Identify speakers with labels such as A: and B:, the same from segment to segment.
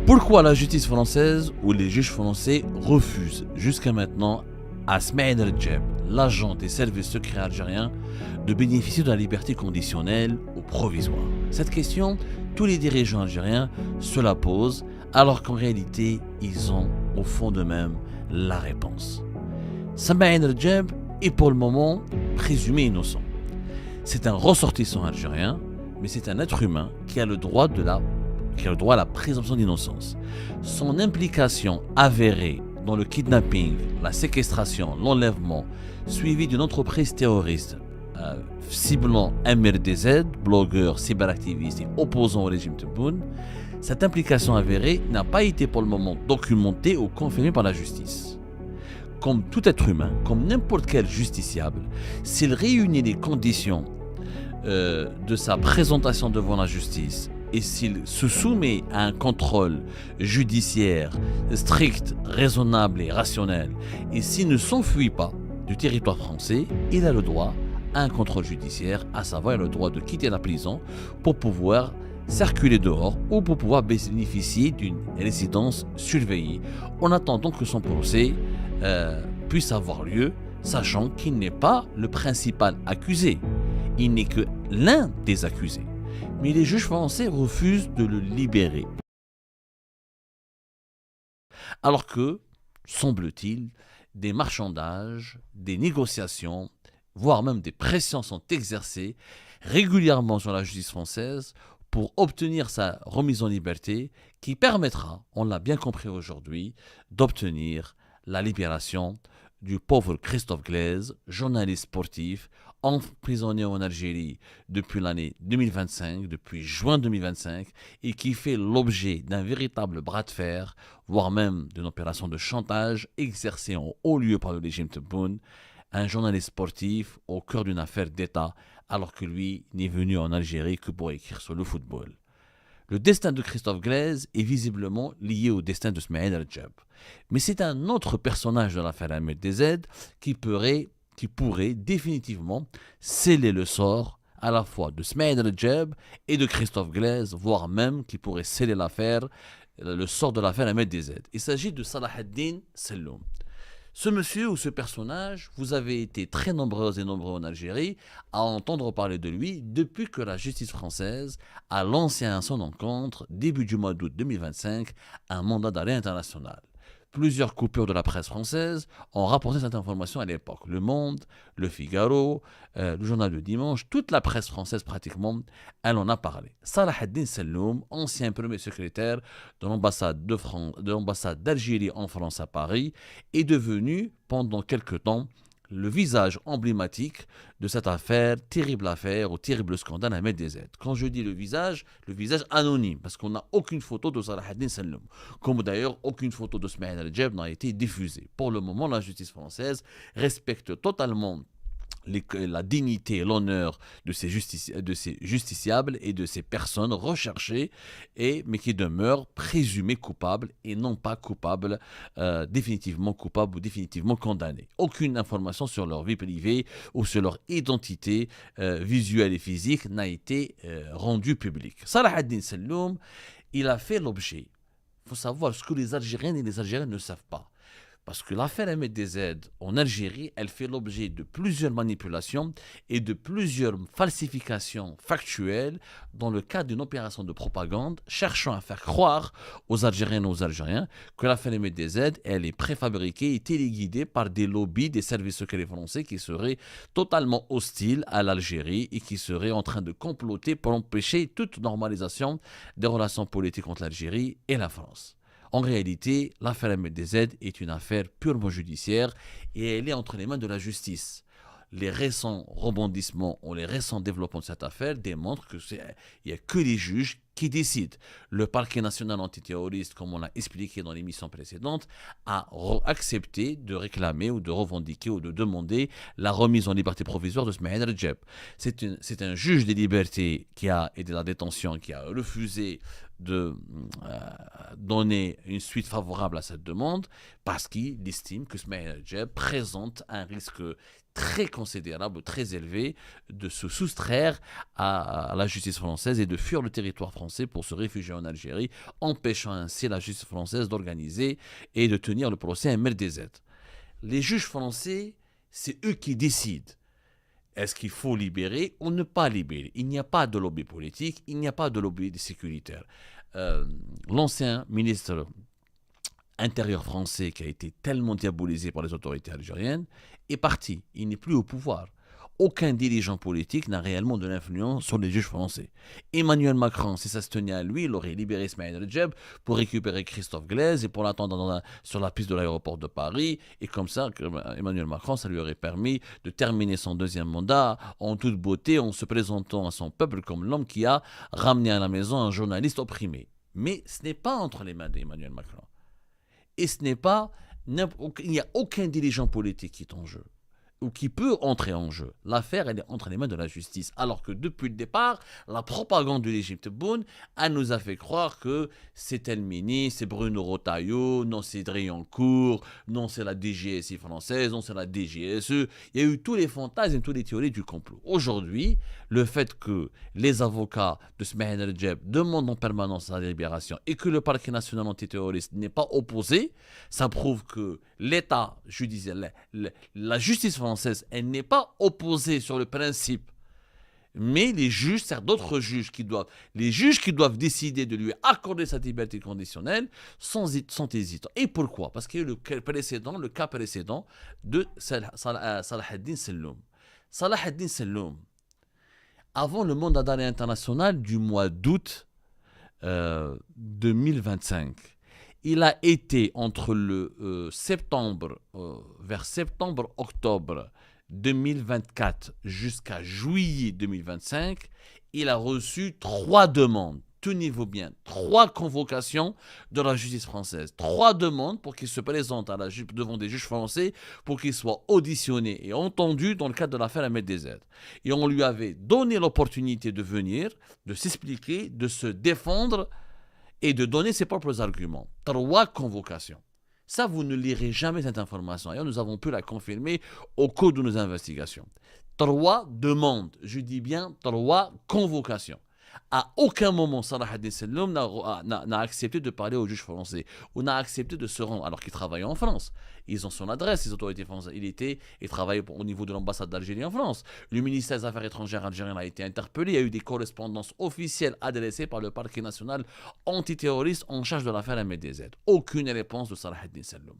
A: Pourquoi la justice française ou les juges français refusent jusqu'à maintenant à Smaïl El-Djeb, l'agent des services secrets algériens, de bénéficier de la liberté conditionnelle ou provisoire? Cette question, tous les dirigeants algériens se la posent, alors qu'en réalité, ils ont au fond d'eux-mêmes la réponse. Smaïl El-Djeb est pour le moment présumé innocent. C'est un ressortissant algérien, mais c'est un être humain qui a le droit à la présomption d'innocence. Son implication avérée dans le kidnapping, la séquestration, l'enlèvement, suivi d'une entreprise terroriste ciblant MRDZ, blogueur, cyberactiviste et opposant au régime Tebboune, cette implication avérée n'a pas été pour le moment documentée ou confirmée par la justice. Comme tout être humain, comme n'importe quel justiciable, s'il réunit les conditions de sa présentation devant la justice et s'il se soumet à un contrôle judiciaire strict, raisonnable et rationnel, et s'il ne s'enfuit pas du territoire français, il a le droit à un contrôle judiciaire, à savoir le droit de quitter la prison pour pouvoir circuler dehors ou pour pouvoir bénéficier d'une résidence surveillée en attendant que son procès puisse avoir lieu, sachant qu'il n'est pas le principal accusé. Il n'est que l'un des accusés. Mais les juges français refusent de le libérer. Alors que, semble-t-il, des marchandages, des négociations, voire même des pressions sont exercées régulièrement sur la justice française pour obtenir sa remise en liberté qui permettra, on l'a bien compris aujourd'hui, d'obtenir la libération du pauvre Christophe Glaise, journaliste sportif, emprisonné en Algérie depuis l'année 2025, depuis juin 2025, et qui fait l'objet d'un véritable bras de fer, voire même d'une opération de chantage exercée en haut lieu par le régime Tebboune, un journaliste sportif au cœur d'une affaire d'État, alors que lui n'est venu en Algérie que pour écrire sur le football. Le destin de Christophe Glaise est visiblement lié au destin de Smaïl El-Djeb. Mais c'est un autre personnage de l'affaire MRDZ qui pourrait définitivement sceller le sort à la fois de Smaïl El-Djeb et de Christophe Glaise, voire même qui pourrait sceller le sort de l'affaire MRDZ. Il s'agit de Salah ad-Din Selloum. Ce monsieur ou ce personnage, vous avez été très nombreux et nombreux en Algérie à entendre parler de lui depuis que la justice française a lancé à son encontre, début du mois d'août 2025, un mandat d'arrêt international. Plusieurs coupures de la presse française ont rapporté cette information à l'époque. Le Monde, Le Figaro, le journal du Dimanche, toute la presse française pratiquement, elle en a parlé. Salah ad-Din Selloum, ancien premier secrétaire de l'ambassade d'Algérie en France à Paris, est devenu pendant quelque temps le visage emblématique de cette terrible affaire ou terrible scandale à MRDZ. Quand je dis le visage anonyme, parce qu'on n'a aucune photo de Salah ad-Din Selloum, comme d'ailleurs aucune photo de Smaïl El-Djeb n'a été diffusée. Pour le moment, la justice française respecte totalement la dignité et l'honneur de ces justiciables et de ces personnes recherchées, mais qui demeurent présumées coupables et non pas coupables, définitivement coupables ou définitivement condamnées. Aucune information sur leur vie privée ou sur leur identité visuelle et physique n'a été rendue publique. Salah ad-Din Selloum, il a fait l'objet, il faut savoir ce que les Algériennes et les Algériens ne savent pas. Parce que l'affaire MRDZ en Algérie, elle fait l'objet de plusieurs manipulations et de plusieurs falsifications factuelles dans le cadre d'une opération de propagande cherchant à faire croire aux Algériennes et aux Algériens que l'affaire MRDZ, elle est préfabriquée et téléguidée par des lobbies des services secrets français qui seraient totalement hostiles à l'Algérie et qui seraient en train de comploter pour empêcher toute normalisation des relations politiques entre l'Algérie et la France. En réalité, l'affaire MRDZ est une affaire purement judiciaire et elle est entre les mains de la justice. Les récents rebondissements ou les récents développements de cette affaire démontrent qu'il n'y a que les juges qui décident. Le parquet national antiterroriste, comme on l'a expliqué dans l'émission précédente, a accepté de réclamer ou de revendiquer ou de demander la remise en liberté provisoire de Smaïl El-Djeb. C'est un juge des libertés qui a aidé la détention, qui a refusé donné une suite favorable à cette demande parce qu'il estime que Smaïl El-Djeb présente un risque très considérable, très élevé, de se soustraire à la justice française et de fuir le territoire français pour se réfugier en Algérie, empêchant ainsi la justice française d'organiser et de tenir le procès à MDZ. Les juges français, c'est eux qui décident. Est-ce qu'il faut libérer ou ne pas libérer? Il n'y a pas de lobby politique, il n'y a pas de lobby sécuritaire. L'ancien ministre intérieur français qui a été tellement diabolisé par les autorités algériennes est parti. Il n'est plus au pouvoir. Aucun dirigeant politique n'a réellement de l'influence sur les juges français. Emmanuel Macron, si ça se tenait à lui, il aurait libéré Smaïl El-Djeb pour récupérer Christophe Glaise et pour l'attendre sur la piste de l'aéroport de Paris. Et comme ça, Emmanuel Macron, ça lui aurait permis de terminer son deuxième mandat en toute beauté, en se présentant à son peuple comme l'homme qui a ramené à la maison un journaliste opprimé. Mais ce n'est pas entre les mains d'Emmanuel Macron. Et ce n'est pas... Il n'y a aucun dirigeant politique qui est en jeu ou qui peut entrer en jeu. L'affaire, elle est entre les mains de la justice. Alors que depuis le départ, la propagande de l'Égypte Tebboune, elle nous a fait croire que c'est tel ministre, c'est Bruno Retailleau, non c'est Driancourt, non c'est la DGSI française, non c'est la DGSE. Il y a eu tous les fantasmes, tous les théories du complot. Aujourd'hui, le fait que les avocats de Smaïl El-Djeb demandent en permanence sa libération et que le parquet national antiterroriste n'est pas opposé, ça prouve que l'État judiciaire, la justice française, elle n'est pas opposée sur le principe. Mais les juges, c'est d'autres juges qui doivent, les juges qui doivent décider de lui accorder sa liberté conditionnelle sont hésitants. Et pourquoi? Parce qu'il y a eu le cas précédent de Salah ad-Din Selloum. Salah ad-Din Selloum, avant le mandat d'arrêt international du mois d'août 2025, il a été entre le vers septembre-octobre 2024 jusqu'à juillet 2025, il a reçu 3 demandes. Tenez-vous bien, 3 convocations de la justice française. 3 demandes pour qu'il se présente devant des juges français pour qu'il soit auditionné et entendu dans le cadre de l'affaire Ahmed DZ. Et on lui avait donné l'opportunité de venir, de s'expliquer, de se défendre et de donner ses propres arguments. 3 convocations. Ça, vous ne lirez jamais cette information. Et nous avons pu la confirmer au cours de nos investigations. 3 demandes, je dis bien 3 convocations. À aucun moment, Salah ad-Din Selloum n'a accepté de parler aux juges français ou n'a accepté de se rendre, alors qu'il travaillait en France. Ils ont son adresse, les autorités françaises. Il travaillait au niveau de l'ambassade d'Algérie en France. Le ministère des Affaires étrangères algérien a été interpellé. Il y a eu des correspondances officielles adressées par le parquet national antiterroriste en charge de l'affaire MDZ. Aucune réponse de Salah ad-Din Selloum.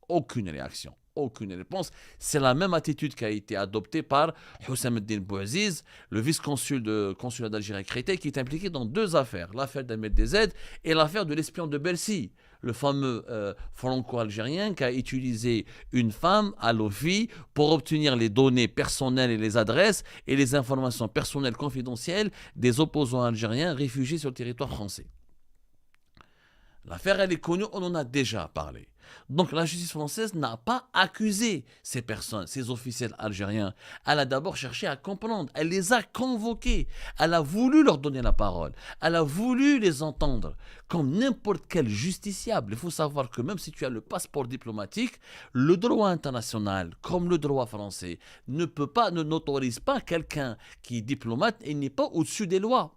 A: Aucune réaction. Aucune réponse. C'est la même attitude qui a été adoptée par Houssam Eddin Bouaziz, le vice-consul de consulat d'Algérie à Créteil, qui est impliqué dans 2 affaires, l'affaire d'Ahmed DZ et l'affaire de l'espion de Bercy, le fameux franco-algérien qui a utilisé une femme à l'OFI pour obtenir les données personnelles et les adresses et les informations personnelles confidentielles des opposants algériens réfugiés sur le territoire français. L'affaire, elle est connue, on en a déjà parlé. Donc la justice française n'a pas accusé ces personnes, ces officiels algériens. Elle a d'abord cherché à comprendre. Elle les a convoqués. Elle a voulu leur donner la parole. Elle a voulu les entendre. Comme n'importe quel justiciable. Il faut savoir que même si tu as le passeport diplomatique, le droit international, comme le droit français, n'autorise pas quelqu'un qui est diplomate et n'est pas au-dessus des lois.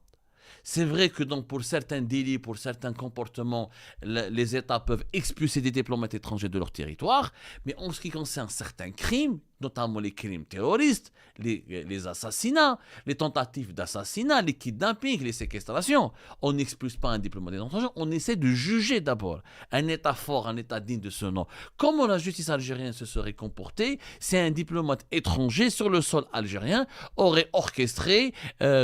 A: C'est vrai que donc pour certains délits, pour certains comportements, les États peuvent expulser des diplomates étrangers de leur territoire, mais en ce qui concerne certains crimes, notamment les crimes terroristes, les assassinats, les tentatives d'assassinat, les kidnappings, les séquestrations, on n'expulse pas un diplomate étranger, on essaie de juger d'abord un État fort, un État digne de ce nom. Comment la justice algérienne se serait comportée si un diplomate étranger sur le sol algérien aurait orchestré,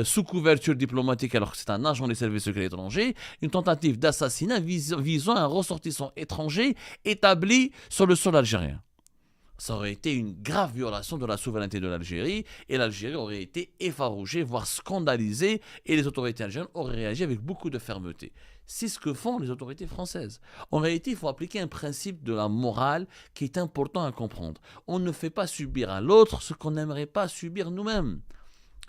A: sous couverture diplomatique, alors que c'est un agent des services secrets étrangers, une tentative d'assassinat visant un ressortissant étranger établi sur le sol algérien? Ça aurait été une grave violation de la souveraineté de l'Algérie et l'Algérie aurait été effarouchée, voire scandalisée, et les autorités algériennes auraient réagi avec beaucoup de fermeté. C'est ce que font les autorités françaises. En réalité, il faut appliquer un principe de la morale qui est important à comprendre. On ne fait pas subir à l'autre ce qu'on n'aimerait pas subir nous-mêmes.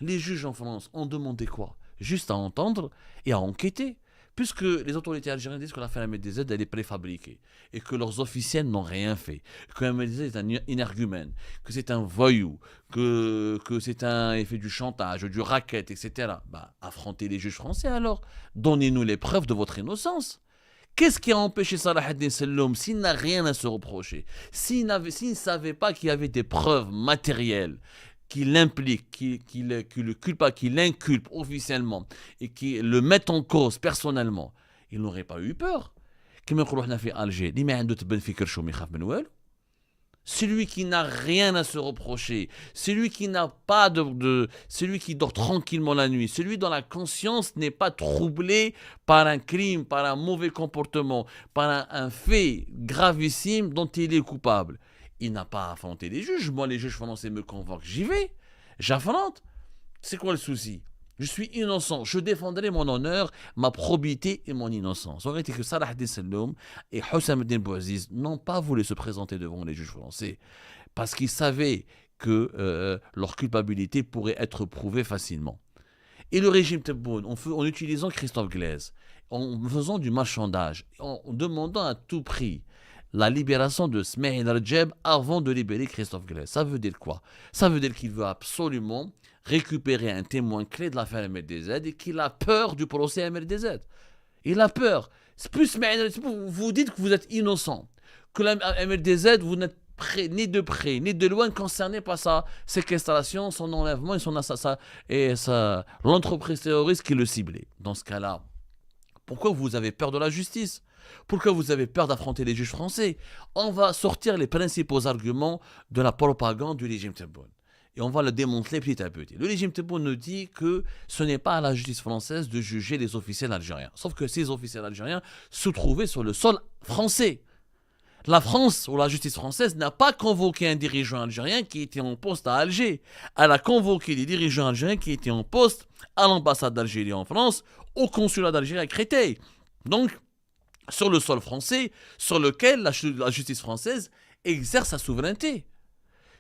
A: Les juges en France ont demandé quoi? Juste à entendre et à enquêter. Puisque les autorités algériennes disent que l'affaire MDZ elle est préfabriquée et que leurs officiels n'ont rien fait, que MDZ est un énergumène, que c'est un voyou, que c'est un il fait du chantage, du racket, etc. Bah, affrontez les juges français alors. Donnez-nous les preuves de votre innocence. Qu'est-ce qui a empêché Salah ad-Din Selloum s'il n'a rien à se reprocher, s'il ne savait pas qu'il y avait des preuves matérielles qui l'impliquent, qui l'inculpent officiellement et qui le mettent en cause personnellement, il n'aurait pas eu peur. كما نقولوا حنا في Alger, اللي ما عنده تبن في كرشو ما يخاف من والو. Celui qui n'a rien à se reprocher, celui qui n'a pas celui qui dort tranquillement la nuit, celui dont la conscience n'est pas troublée par un crime, par un mauvais comportement, par un fait gravissime dont il est coupable. Il n'a pas à affronter les juges. Moi, les juges français me convoquent, j'y vais, j'affronte. C'est quoi le souci? Je suis innocent, je défendrai mon honneur, ma probité et mon innocence. En réalité, que Salah ad-Din Selloum et Houssam ad-Din Bouaziz n'ont pas voulu se présenter devant les juges français parce qu'ils savaient que leur culpabilité pourrait être prouvée facilement. Et le régime Tebboune, en utilisant Christophe Glaise, en faisant du marchandage, en demandant à tout prix la libération de Smaïl Rajab avant de libérer Christophe Glaise. Ça veut dire quoi? Ça veut dire qu'il veut absolument récupérer un témoin clé de l'affaire MRDZ et qu'il a peur du procès MRDZ. Il a peur. C'est plus vous dites que vous êtes innocent, que la MRDZ, vous n'êtes ni de près, ni de loin concerné par sa séquestration, son enlèvement et son assassinat et l'entreprise terroriste qui le ciblait. Dans ce cas-là, pourquoi vous avez peur de la justice? Pourquoi vous avez peur d'affronter les juges français? On va sortir les principaux arguments de la propagande du régime Tebboune. Et on va le démanteler petit à petit. Le régime Tebboune nous dit que ce n'est pas à la justice française de juger les officiels algériens. Sauf que ces officiels algériens se trouvaient sur le sol français. La France, ou la justice française, n'a pas convoqué un dirigeant algérien qui était en poste à Alger. Elle a convoqué des dirigeants algériens qui étaient en poste à l'ambassade d'Algérie en France, au consulat d'Algérie à Créteil. Donc, sur le sol français, sur lequel la justice française exerce sa souveraineté.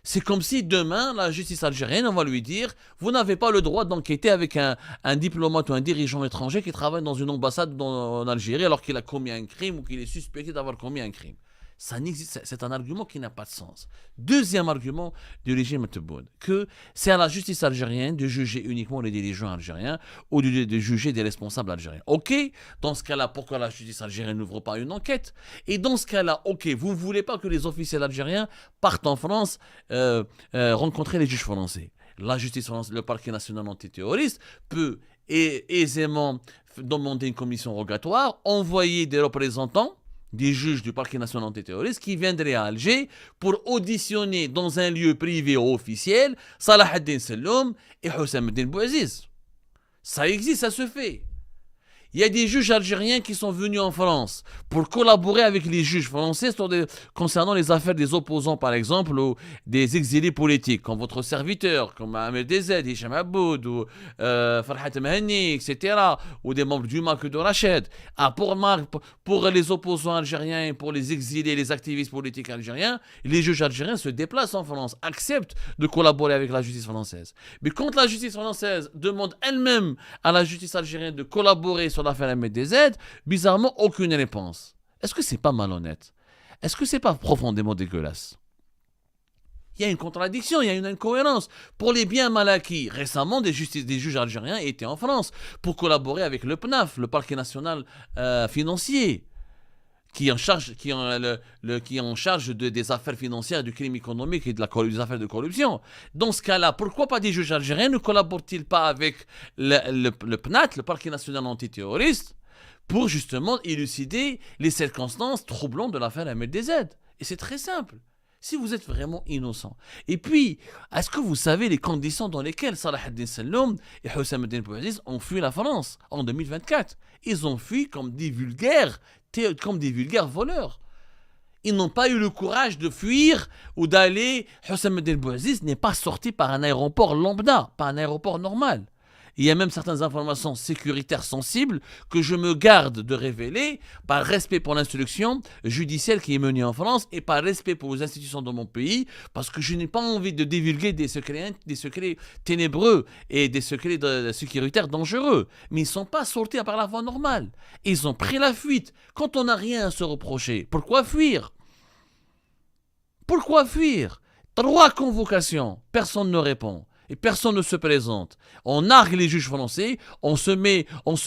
A: C'est comme si demain, la justice algérienne, on va lui dire « Vous n'avez pas le droit d'enquêter avec un diplomate ou un dirigeant étranger qui travaille dans une ambassade en Algérie alors qu'il a commis un crime ou qu'il est suspecté d'avoir commis un crime. » Ça n'existe, c'est un argument qui n'a pas de sens. Deuxième argument du régime Tebboune, que c'est à la justice algérienne de juger uniquement les dirigeants algériens ou de juger des responsables algériens. Ok, dans ce cas-là, pourquoi la justice algérienne n'ouvre pas une enquête? Et dans ce cas-là, ok, vous ne voulez pas que les officiels algériens partent en France rencontrer les juges français. La justice française, le parquet national antiterroriste peut aisément demander une commission rogatoire, envoyer des représentants des juges du parquet national antiterroriste qui viendraient à Alger pour auditionner dans un lieu privé ou officiel Salah ad-Din Selloum et Houssam ad-Din Bouaziz. Ça existe, ça se fait. Il y a des juges algériens qui sont venus en France pour collaborer avec les juges français concernant les affaires des opposants, par exemple, ou des exilés politiques, comme votre serviteur, comme Ahmed Dezed, Hicham Aboud, ou Farhat Mahani, etc., ou des membres du MAC de Rached. Pour les opposants algériens et pour les exilés, les activistes politiques algériens, les juges algériens se déplacent en France, acceptent de collaborer avec la justice française. Mais quand la justice française demande elle-même à la justice algérienne de collaborer sur l'affaire MDZ, bizarrement, aucune réponse. Est-ce que c'est pas malhonnête? Est-ce que c'est pas profondément dégueulasse? Il y a une contradiction, il y a une incohérence. Pour les biens mal acquis, récemment, des juges algériens étaient en France pour collaborer avec le PNAF, le parquet national financier, qui est en charge, des affaires financières, du crime économique et des affaires de corruption. Dans ce cas-là, pourquoi pas des juges algériens ne collaborent-ils pas avec le PNAT, le parquet national antiterroriste, pour justement élucider les circonstances troublantes de l'affaire MLDZ? Et c'est très simple. Si vous êtes vraiment innocent. Et puis, est-ce que vous savez les conditions dans lesquelles Salah ad-Din Selloum et Houssam ad-Din Bouaziz ont fui la France en 2024? Ils ont fui comme des vulgaires voleurs. Ils n'ont pas eu le courage de fuir ou d'aller. Houssam ad-Din Bouaziz n'est pas sorti par un aéroport lambda, par un aéroport normal. Il y a même certaines informations sécuritaires sensibles que je me garde de révéler par respect pour l'instruction judiciaire qui est menée en France et par respect pour les institutions de mon pays, parce que je n'ai pas envie de divulguer des secrets ténébreux et des secrets sécuritaires dangereux. Mais ils ne sont pas sortis par la voie normale. Ils ont pris la fuite. Quand on n'a rien à se reprocher, pourquoi fuir? Pourquoi fuir? 3 convocations, personne ne répond. Et personne ne se présente. On nargue les juges français, on se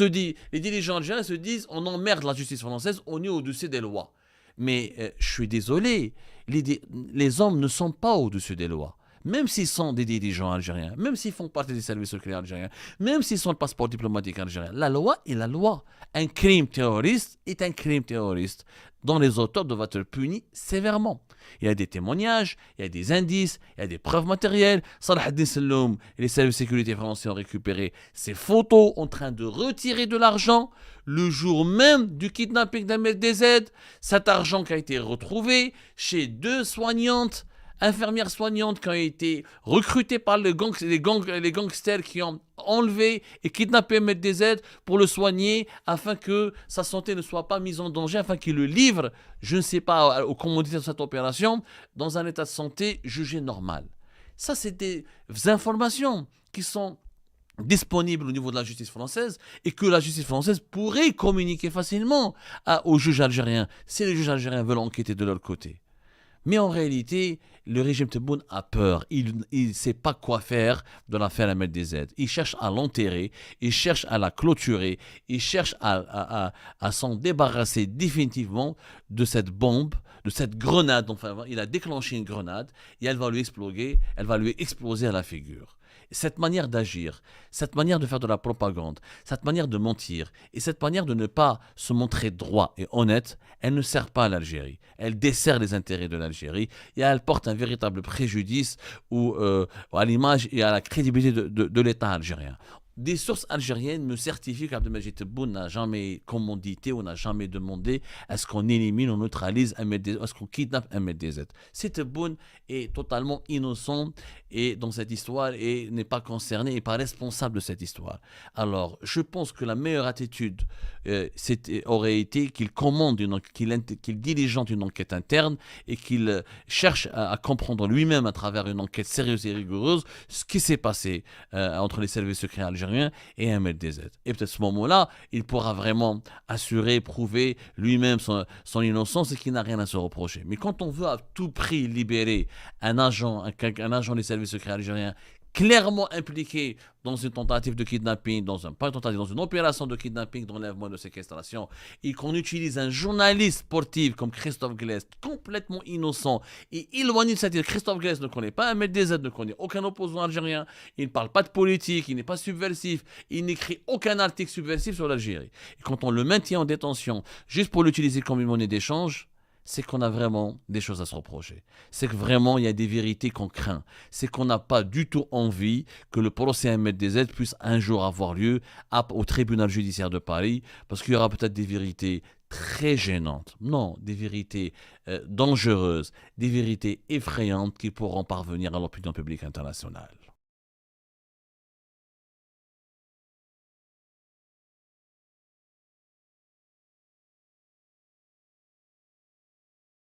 A: dit, les dirigeants algériens se disent, on emmerde la justice française, on est au-dessus des lois. Mais je suis désolé, les hommes ne sont pas au-dessus des lois. Même s'ils sont des dirigeants algériens, même s'ils font partie des services secrets algériens, même s'ils sont le passeport diplomatique algérien, la loi est la loi. Un crime terroriste est un crime terroriste dont les auteurs doivent être punis sévèrement. Il y a des témoignages, il y a des indices, il y a des preuves matérielles. Salah ad-Din Selloum et les services de sécurité français ont récupéré ces photos en train de retirer de l'argent le jour même du kidnapping d'Ahmed DZ. Cet argent qui a été retrouvé chez 2 soignantes, infirmières soignantes qui ont été recrutées par les gangsters qui ont enlevé et kidnappé Ahmed DZ pour le soigner afin que sa santé ne soit pas mise en danger, afin qu'il le livre, je ne sais pas, aux commodités de cette opération, dans un état de santé jugé normal. Ça, c'est des informations qui sont disponibles au niveau de la justice française et que la justice française pourrait communiquer facilement aux juges algériens si les juges algériens veulent enquêter de leur côté. Mais en réalité, le régime Tebboune a peur. Il ne sait pas quoi faire de l'affaire Ahmed DZ. Il cherche à l'enterrer, il cherche à la clôturer, il cherche à s'en débarrasser définitivement de cette bombe, de cette grenade. Enfin, il a déclenché une grenade et elle va lui exploser à la figure. Cette manière d'agir, cette manière de faire de la propagande, cette manière de mentir et cette manière de ne pas se montrer droit et honnête, elle ne sert pas à l'Algérie. Elle dessert les intérêts de l'Algérie et elle porte un véritable préjudice à l'image et à la crédibilité de l'État algérien. Des sources algériennes me certifient qu'Abdelmajid Tebboune n'a jamais commandité ou n'a jamais demandé à ce qu'on élimine ou neutralise Ahmed DZ, à ce qu'on kidnappe Ahmed DZ. Si Tebboune est totalement innocent et dans cette histoire et n'est pas concerné et pas responsable de cette histoire. Alors, je pense que la meilleure attitude aurait été qu'il commande, qu'il diligente une enquête interne et qu'il cherche à comprendre lui-même à travers une enquête sérieuse et rigoureuse ce qui s'est passé entre les services secrets algériens et Ahmed DZ. Et peut-être à ce moment-là, il pourra vraiment assurer, prouver lui-même son innocence et qu'il n'a rien à se reprocher. Mais quand on veut à tout prix libérer un agent des services secrets algériens clairement impliqué dans une tentative de kidnapping, dans une opération de kidnapping, d'enlèvement et de séquestration, et qu'on utilise un journaliste sportif comme Christophe Glaise, complètement innocent et éloigné de cette île. Christophe Glaise ne connaît pas Ahmed DZ, ne connaît aucun opposant algérien, il ne parle pas de politique, il n'est pas subversif, il n'écrit aucun article subversif sur l'Algérie. Et quand on le maintient en détention juste pour l'utiliser comme une monnaie d'échange, c'est qu'on a vraiment des choses à se reprocher. C'est que vraiment, il y a des vérités qu'on craint. C'est qu'on n'a pas du tout envie que le procès Ahmed DZ puisse un jour avoir lieu au tribunal judiciaire de Paris, parce qu'il y aura peut-être des vérités très gênantes. Non, des vérités dangereuses, des vérités effrayantes qui pourront parvenir à l'opinion publique internationale.